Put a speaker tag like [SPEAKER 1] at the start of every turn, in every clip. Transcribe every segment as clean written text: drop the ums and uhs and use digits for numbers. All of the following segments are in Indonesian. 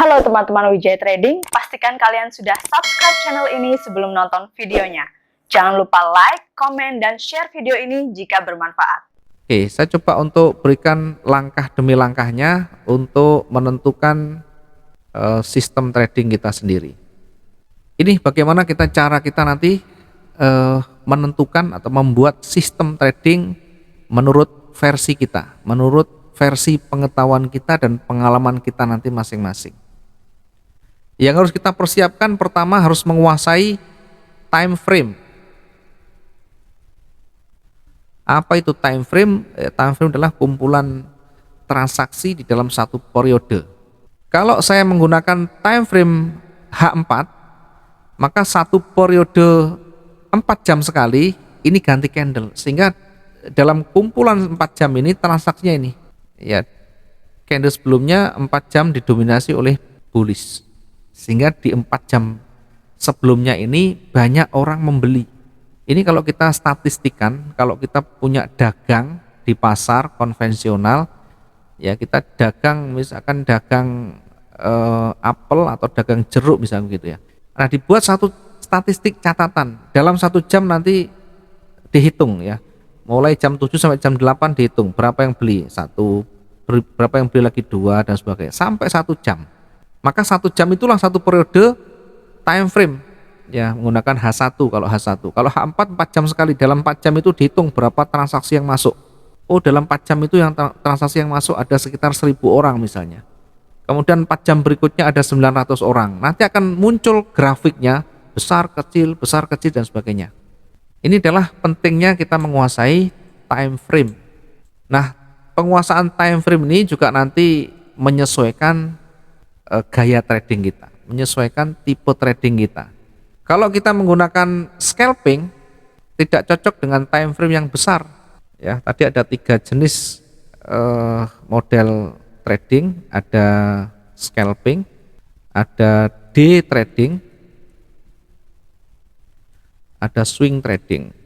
[SPEAKER 1] Halo teman-teman Wijaya Trading, pastikan kalian sudah subscribe channel ini sebelum nonton videonya. Jangan lupa like, komen, dan share video ini jika bermanfaat.
[SPEAKER 2] Oke, saya coba untuk berikan langkah demi langkahnya untuk menentukan sistem trading kita sendiri. Ini bagaimana cara kita nanti menentukan atau membuat sistem trading menurut versi kita, menurut versi pengetahuan kita dan pengalaman kita nanti masing-masing. Yang harus kita persiapkan pertama harus menguasai time frame. Apa itu time frame? Time frame adalah kumpulan transaksi di dalam satu periode. Kalau saya menggunakan time frame H4, maka satu periode 4 jam sekali ini ganti candle, sehingga dalam kumpulan 4 jam ini transaksinya ini ya, candle sebelumnya 4 jam didominasi oleh bullish, sehingga di 4 jam sebelumnya ini banyak orang membeli. Ini kalau kita statistikan, kalau kita punya dagang di pasar konvensional, ya kita dagang misalkan dagang apel atau dagang jeruk misalnya begitu ya. Nah, dibuat satu statistik catatan dalam 1 jam nanti dihitung ya. Mulai jam 7 sampai jam 8 dihitung berapa yang beli, berapa yang beli lagi, 2 dan sebagainya sampai 1 jam. Maka 1 jam itulah satu periode time frame ya, menggunakan H1 kalau H1. Kalau H4 4 jam sekali, dalam 4 jam itu dihitung berapa transaksi yang masuk. Oh, dalam 4 jam itu yang transaksi yang masuk ada sekitar 1000 orang misalnya. Kemudian 4 jam berikutnya ada 900 orang. Nanti akan muncul grafiknya, besar kecil dan sebagainya. Ini adalah pentingnya kita menguasai time frame. Nah, penguasaan time frame ini juga nanti menyesuaikan gaya trading kita, menyesuaikan tipe trading kita. Kalau kita menggunakan scalping tidak cocok dengan time frame yang besar. Ya, tadi ada 3 jenis model trading, ada scalping, ada day trading, ada swing trading.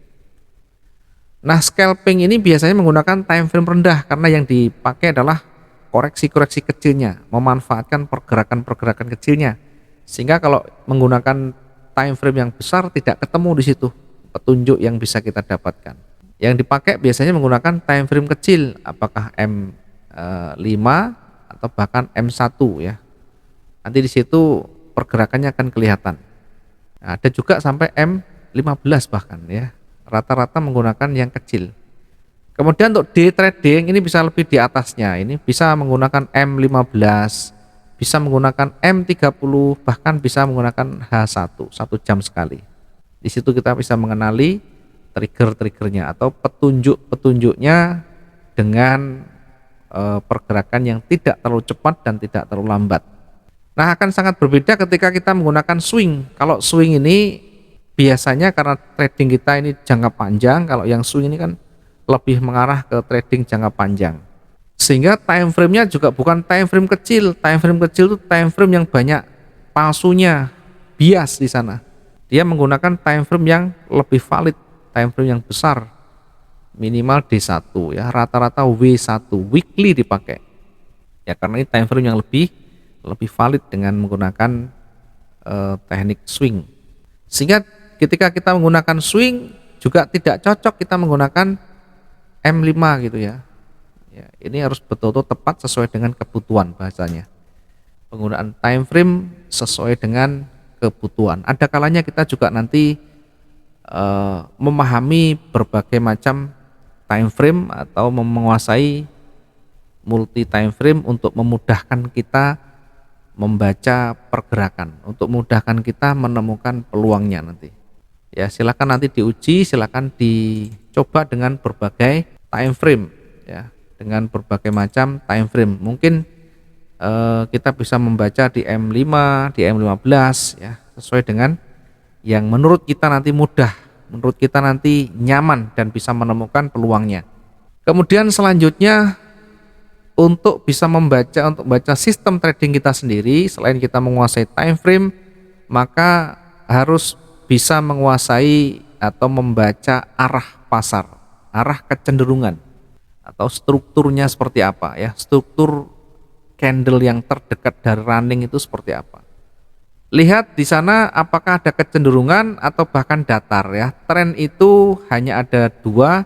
[SPEAKER 2] Nah, scalping ini biasanya menggunakan time frame rendah karena yang dipakai adalah koreksi-koreksi kecilnya, memanfaatkan pergerakan-pergerakan kecilnya. Sehingga kalau menggunakan time frame yang besar tidak ketemu di situ petunjuk yang bisa kita dapatkan. Yang dipakai biasanya menggunakan time frame kecil, apakah M5 atau bahkan M1 ya. Nanti di situ pergerakannya akan kelihatan. Nah, ada juga sampai M15 bahkan ya. Rata-rata menggunakan yang kecil. Kemudian untuk day trading ini bisa lebih di atasnya. Ini bisa menggunakan M15, bisa menggunakan M30, bahkan bisa menggunakan H1 1 jam sekali. Di situ kita bisa mengenali trigger-triggernya atau petunjuk-petunjuknya dengan pergerakan yang tidak terlalu cepat dan tidak terlalu lambat. Nah, akan sangat berbeda ketika kita menggunakan swing. Kalau swing ini biasanya karena trading kita ini jangka panjang, kalau yang swing ini kan lebih mengarah ke trading jangka panjang. Sehingga time frame-nya juga bukan time frame kecil. Time frame kecil itu time frame yang banyak palsunya, bias di sana. Dia menggunakan time frame yang lebih valid, time frame yang besar, minimal D1 ya, rata-rata W1 weekly dipakai. Ya, karena ini time frame yang lebih valid dengan menggunakan teknik swing. Sehingga ketika kita menggunakan swing juga tidak cocok kita menggunakan M5 gitu ya. Ya, ini harus betul-betul tepat sesuai dengan kebutuhan bahasanya. Penggunaan time frame sesuai dengan kebutuhan. Ada kalanya kita juga nanti memahami berbagai macam time frame atau menguasai multi time frame untuk memudahkan kita membaca pergerakan, untuk memudahkan kita menemukan peluangnya nanti. Ya, silakan nanti diuji, silakan dicoba dengan berbagai time frame ya. Dengan berbagai macam time frame. Mungkin kita bisa membaca di M5, di M15 ya, sesuai dengan yang menurut kita nanti mudah, menurut kita nanti nyaman dan bisa menemukan peluangnya. Kemudian selanjutnya untuk bisa membaca sistem trading kita sendiri, selain kita menguasai time frame, maka harus bisa menguasai atau membaca arah pasar, arah kecenderungan, atau strukturnya seperti apa ya, struktur candle yang terdekat dari running itu seperti apa. Lihat di sana apakah ada kecenderungan atau bahkan datar ya. Tren itu hanya ada dua,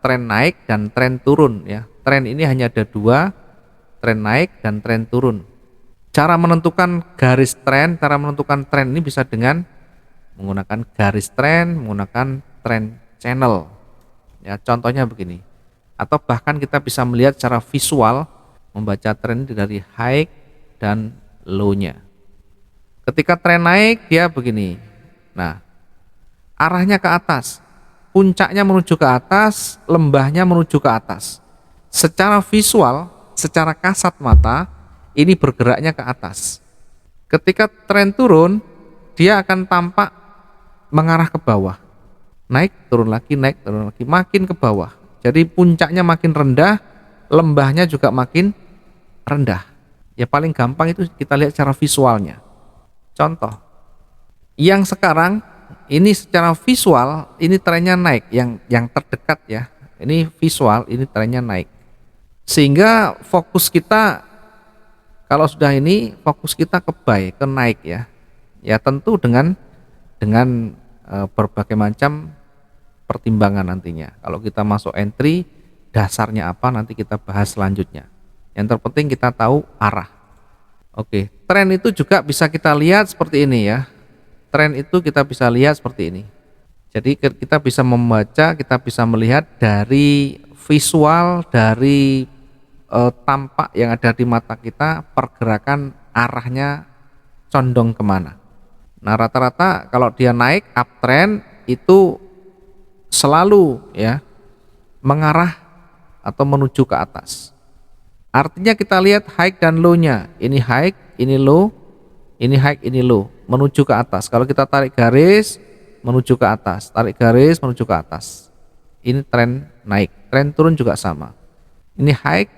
[SPEAKER 2] tren naik dan tren turun ya. Tren ini hanya ada dua, tren naik dan tren turun. Cara menentukan garis tren, cara menentukan tren ini bisa dengan menggunakan garis tren, menggunakan tren channel. Ya, contohnya begini. Atau bahkan kita bisa melihat secara visual membaca tren dari high dan low-nya. Ketika tren naik dia begini. Nah, arahnya ke atas. Puncaknya menuju ke atas, lembahnya menuju ke atas. Secara visual, secara kasat mata, ini bergeraknya ke atas. Ketika tren turun, dia akan tampak mengarah ke bawah. Naik, turun lagi, makin ke bawah. Jadi puncaknya makin rendah, lembahnya juga makin rendah. Ya paling gampang itu kita lihat secara visualnya. Contoh, yang sekarang ini secara visual ini trennya naik, yang terdekat ya. Ini visual, ini trennya naik. Sehingga fokus kita kalau sudah ini fokus kita ke buy, ke naik ya. Ya tentu dengan berbagai macam pertimbangan nantinya. Kalau kita masuk entry, dasarnya apa nanti kita bahas selanjutnya. Yang terpenting kita tahu arah. Oke, tren itu juga bisa kita lihat seperti ini ya. Tren itu kita bisa lihat seperti ini. Jadi kita bisa membaca, kita bisa melihat dari visual, dari tampak yang ada di mata kita, pergerakan arahnya condong kemana. Nah rata-rata kalau dia naik uptrend itu selalu ya mengarah atau menuju ke atas. Artinya kita lihat high dan low-nya. Ini high, ini low, ini high, ini low, menuju ke atas. Kalau kita tarik garis menuju ke atas, tarik garis menuju ke atas. Ini tren naik. Tren turun juga sama. Ini high,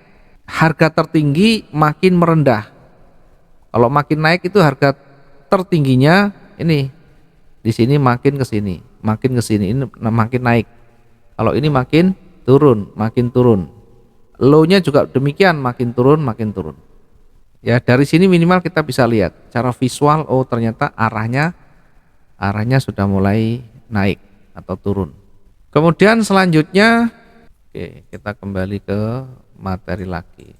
[SPEAKER 2] harga tertinggi makin merendah. Kalau makin naik itu harga tertingginya ini di sini makin ke sini, makin ke sini, ini makin naik. Kalau ini makin turun, makin turun. Low-nya juga demikian, makin turun, makin turun. Ya dari sini minimal kita bisa lihat cara visual, oh ternyata arahnya sudah mulai naik atau turun. Kemudian selanjutnya, oke, kita kembali ke materi lagi.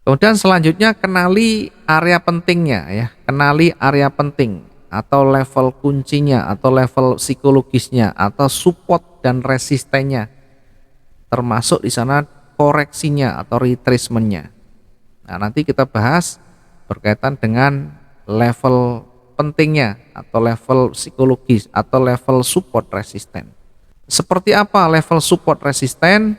[SPEAKER 2] Kemudian selanjutnya kenali area pentingnya ya, kenali area penting atau level kuncinya atau level psikologisnya atau support dan resistennya, termasuk di sana koreksinya atau retracementnya. Nah nanti kita bahas berkaitan dengan level pentingnya atau level psikologis atau level support resisten. Seperti apa level support resisten?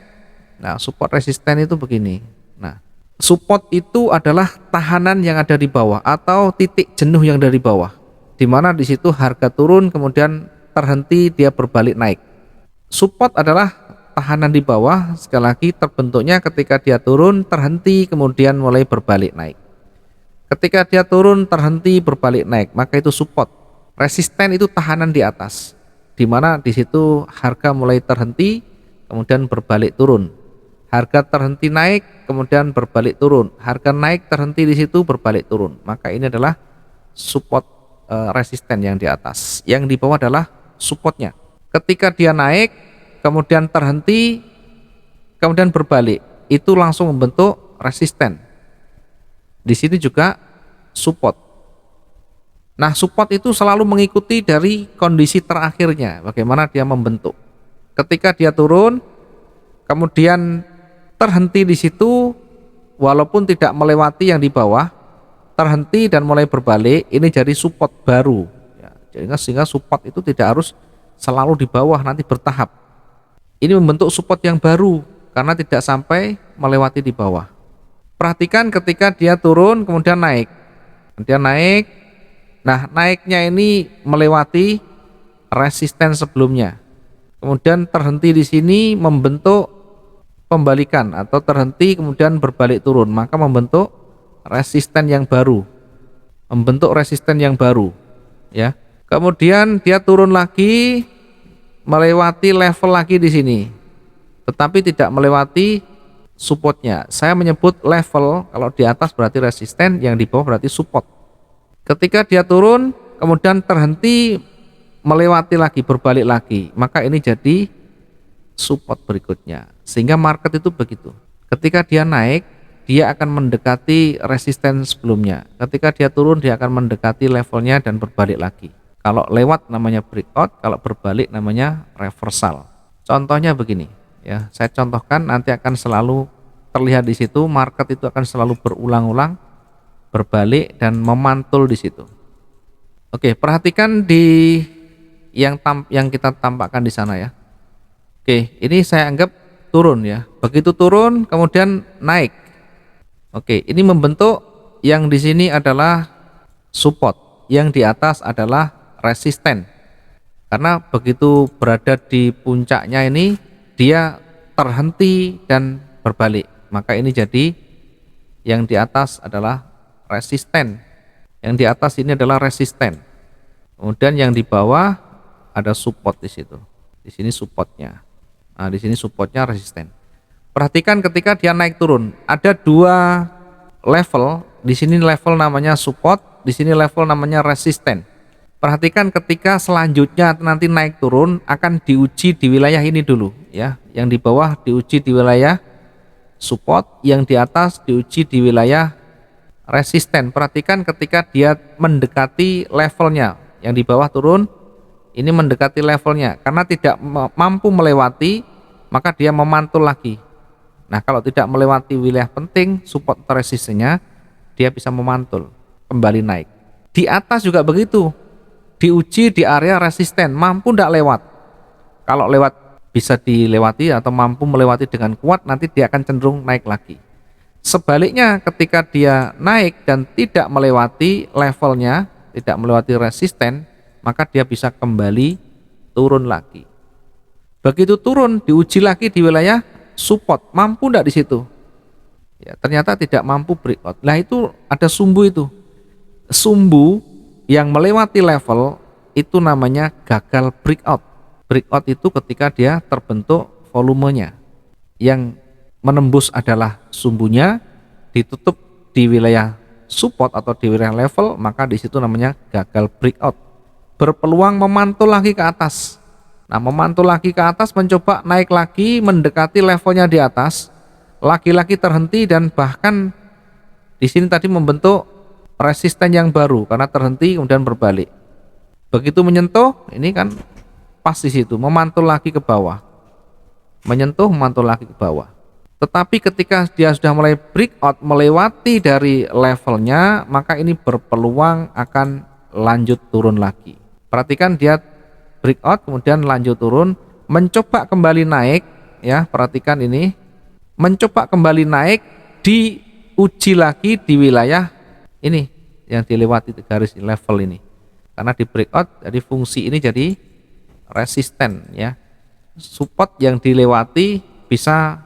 [SPEAKER 2] Nah support resisten itu begini. Nah support itu adalah tahanan yang ada di bawah atau titik jenuh yang dari bawah, di mana di situ harga turun kemudian terhenti dia berbalik naik. Support adalah tahanan di bawah, sekali lagi terbentuknya ketika dia turun terhenti kemudian mulai berbalik naik. Ketika dia turun terhenti berbalik naik, maka itu support. Resisten itu tahanan di atas, di mana di situ harga mulai terhenti kemudian berbalik turun. Harga terhenti naik kemudian berbalik turun. Harga naik terhenti di situ berbalik turun. Maka ini adalah support resisten yang di atas. Yang di bawah adalah supportnya. Ketika dia naik kemudian terhenti kemudian berbalik, itu langsung membentuk resisten. Di sini juga support. Nah support itu selalu mengikuti dari kondisi terakhirnya, bagaimana dia membentuk. Ketika dia turun kemudian terhenti di situ, walaupun tidak melewati yang di bawah, terhenti dan mulai berbalik, ini jadi support baru ya, sehingga support itu tidak harus selalu di bawah, nanti bertahap. Ini membentuk support yang baru karena tidak sampai melewati di bawah. Perhatikan ketika dia turun kemudian naik. Dia naik. Nah, naiknya ini melewati resisten sebelumnya. Kemudian terhenti di sini membentuk pembalikan atau terhenti kemudian berbalik turun, maka membentuk resisten yang baru. Membentuk resisten yang baru, ya. Kemudian dia turun lagi melewati level lagi di sini, tetapi tidak melewati supportnya. Saya menyebut level, kalau di atas berarti resisten, yang di bawah berarti support. Ketika dia turun kemudian terhenti, melewati lagi, berbalik lagi, maka ini jadi support berikutnya. Sehingga market itu begitu, ketika dia naik dia akan mendekati resisten sebelumnya, ketika dia turun dia akan mendekati levelnya dan berbalik lagi. Kalau lewat namanya breakout, kalau berbalik namanya reversal. Contohnya begini ya, saya contohkan, nanti akan selalu terlihat di situ, market itu akan selalu berulang-ulang berbalik dan memantul di situ. Oke, perhatikan di yang kita tampakkan di sana ya. Oke, ini saya anggap turun ya. Begitu turun kemudian naik. Oke, ini membentuk yang di sini adalah support, yang di atas adalah resisten. Karena begitu berada di puncaknya ini dia terhenti dan berbalik, maka ini jadi yang di atas adalah resisten, yang di atas ini adalah resisten, kemudian yang di bawah ada support di situ. Di sini supportnya, nah di sini supportnya resisten. Perhatikan ketika dia naik turun ada dua level, di sini level namanya support, di sini level namanya resisten. Perhatikan ketika selanjutnya nanti naik turun akan diuji di wilayah ini dulu ya, yang di bawah diuji di wilayah support, yang di atas diuji di wilayah resisten. Perhatikan ketika dia mendekati levelnya, yang di bawah turun ini mendekati levelnya, karena tidak mampu melewati maka dia memantul lagi. Nah, kalau tidak melewati wilayah penting support atau resistennya, dia bisa memantul kembali naik. Di atas juga begitu, diuji di area resisten, mampu tidak lewat. Kalau lewat bisa dilewati atau mampu melewati dengan kuat, nanti dia akan cenderung naik lagi. Sebaliknya ketika dia naik dan tidak melewati levelnya, tidak melewati resisten, maka dia bisa kembali turun lagi. Begitu turun diuji lagi di wilayah support, mampu tidak di situ? Ya, ternyata tidak mampu breakout. Nah, itu ada sumbu itu. Sumbu yang melewati level itu namanya gagal breakout. Breakout itu ketika dia terbentuk volumenya. Yang menembus adalah sumbunya, ditutup di wilayah support atau di wilayah level, maka di situ namanya gagal breakout. Berpeluang memantul lagi ke atas. Nah, memantul lagi ke atas, mencoba naik lagi mendekati levelnya di atas, lagi-lagi terhenti dan bahkan di sini tadi membentuk resisten yang baru karena terhenti kemudian berbalik. Begitu menyentuh, ini kan pas di situ, memantul lagi ke bawah. Menyentuh, memantul lagi ke bawah. Tetapi ketika dia sudah mulai breakout melewati dari levelnya, maka ini berpeluang akan lanjut turun lagi. Perhatikan dia breakout kemudian lanjut turun, mencoba kembali naik ya, perhatikan ini, mencoba kembali naik, diuji lagi di wilayah ini yang dilewati garis level ini. Karena di breakout jadi fungsi ini jadi resisten ya. Support yang dilewati bisa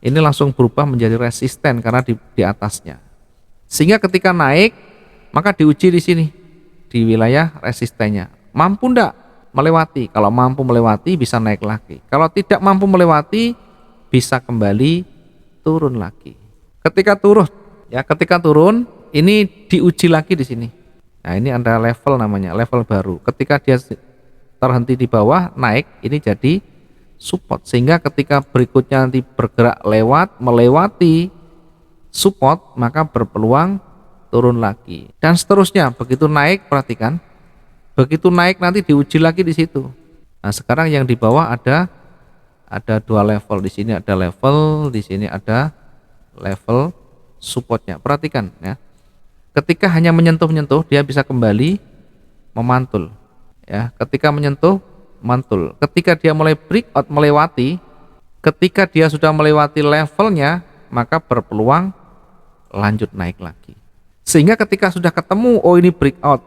[SPEAKER 2] ini langsung berubah menjadi resisten karena di atasnya. Sehingga ketika naik maka diuji di sini di wilayah resistennya. Mampu enggak melewati? Kalau mampu melewati bisa naik lagi. Kalau tidak mampu melewati bisa kembali turun lagi. Ketika turun ini diuji lagi di sini. Nah, ini ada level namanya, level baru. Ketika dia terhenti di bawah, naik, ini jadi support. Sehingga ketika berikutnya nanti bergerak melewati support, maka berpeluang turun lagi. Dan seterusnya, begitu naik, perhatikan. Begitu naik nanti diuji lagi di situ. Nah, sekarang yang di bawah ada dua level. Di sini ada level, di sini ada level supportnya. Perhatikan ya. Ketika hanya menyentuh-menyentuh, dia bisa kembali memantul. Ya, ketika menyentuh, mantul. Ketika dia mulai breakout melewati, ketika dia sudah melewati levelnya, maka berpeluang lanjut naik lagi. Sehingga ketika sudah ketemu, oh ini breakout,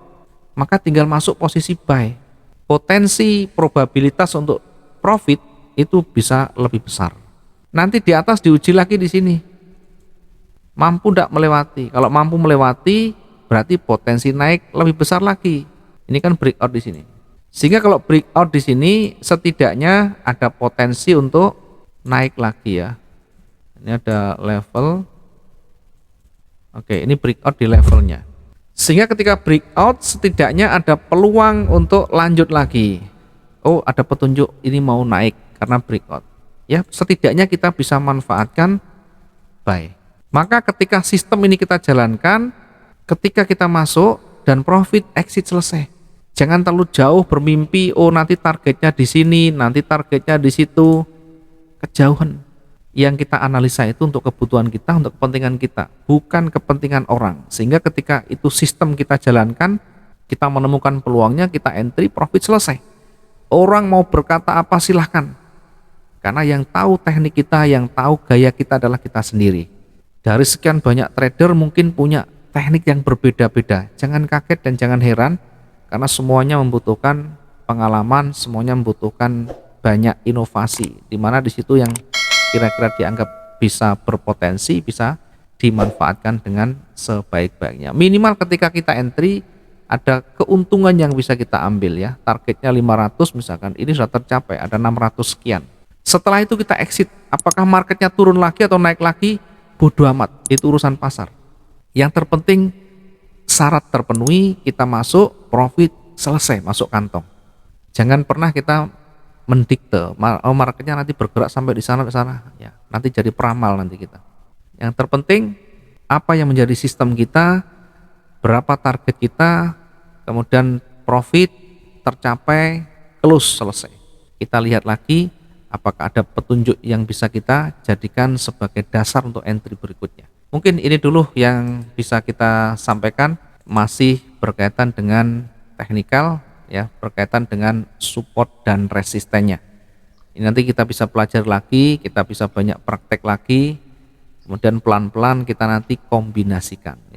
[SPEAKER 2] maka tinggal masuk posisi buy. Potensi probabilitas untuk profit itu bisa lebih besar. Nanti di atas diuji lagi di sini. Mampu tidak melewati? Kalau mampu melewati, berarti potensi naik lebih besar lagi. Ini kan breakout di sini. Sehingga kalau breakout di sini setidaknya ada potensi untuk naik lagi ya. Ini ada level. Oke, ini breakout di levelnya. Sehingga ketika breakout setidaknya ada peluang untuk lanjut lagi. Oh, ada petunjuk ini mau naik karena breakout. Ya, setidaknya kita bisa manfaatkan buy. Maka ketika sistem ini kita jalankan, ketika kita masuk dan profit exit selesai. Jangan terlalu jauh bermimpi, oh nanti targetnya di sini, nanti targetnya di situ. Kejauhan. Yang kita analisa itu untuk kebutuhan kita, untuk kepentingan kita, bukan kepentingan orang. Sehingga ketika itu sistem kita jalankan, kita menemukan peluangnya, kita entry, profit selesai. Orang mau berkata apa silahkan. Karena yang tahu teknik kita, yang tahu gaya kita adalah kita sendiri. Dari sekian banyak trader mungkin punya teknik yang berbeda-beda. Jangan kaget dan jangan heran, karena semuanya membutuhkan pengalaman, semuanya membutuhkan banyak inovasi. Dimana di situ yang kira-kira dianggap bisa berpotensi, bisa dimanfaatkan dengan sebaik-baiknya. Minimal ketika kita entry, ada keuntungan yang bisa kita ambil ya. Targetnya 500 misalkan, ini sudah tercapai, ada 600 sekian. Setelah itu kita exit, apakah marketnya turun lagi atau naik lagi, bodo amat, itu urusan pasar. Yang terpenting syarat terpenuhi, kita masuk, profit, selesai, masuk kantong. Jangan pernah kita mendikte, marketnya nanti bergerak sampai di sana ya, nanti jadi peramal nanti kita. Yang terpenting apa yang menjadi sistem kita, berapa target kita, kemudian profit tercapai, close, selesai. Kita lihat lagi apakah ada petunjuk yang bisa kita jadikan sebagai dasar untuk entry berikutnya. Mungkin ini dulu yang bisa kita sampaikan, masih berkaitan dengan teknikal ya, berkaitan dengan support dan resistennya. Ini nanti kita bisa pelajari lagi, kita bisa banyak praktek lagi, kemudian pelan-pelan kita nanti kombinasikan.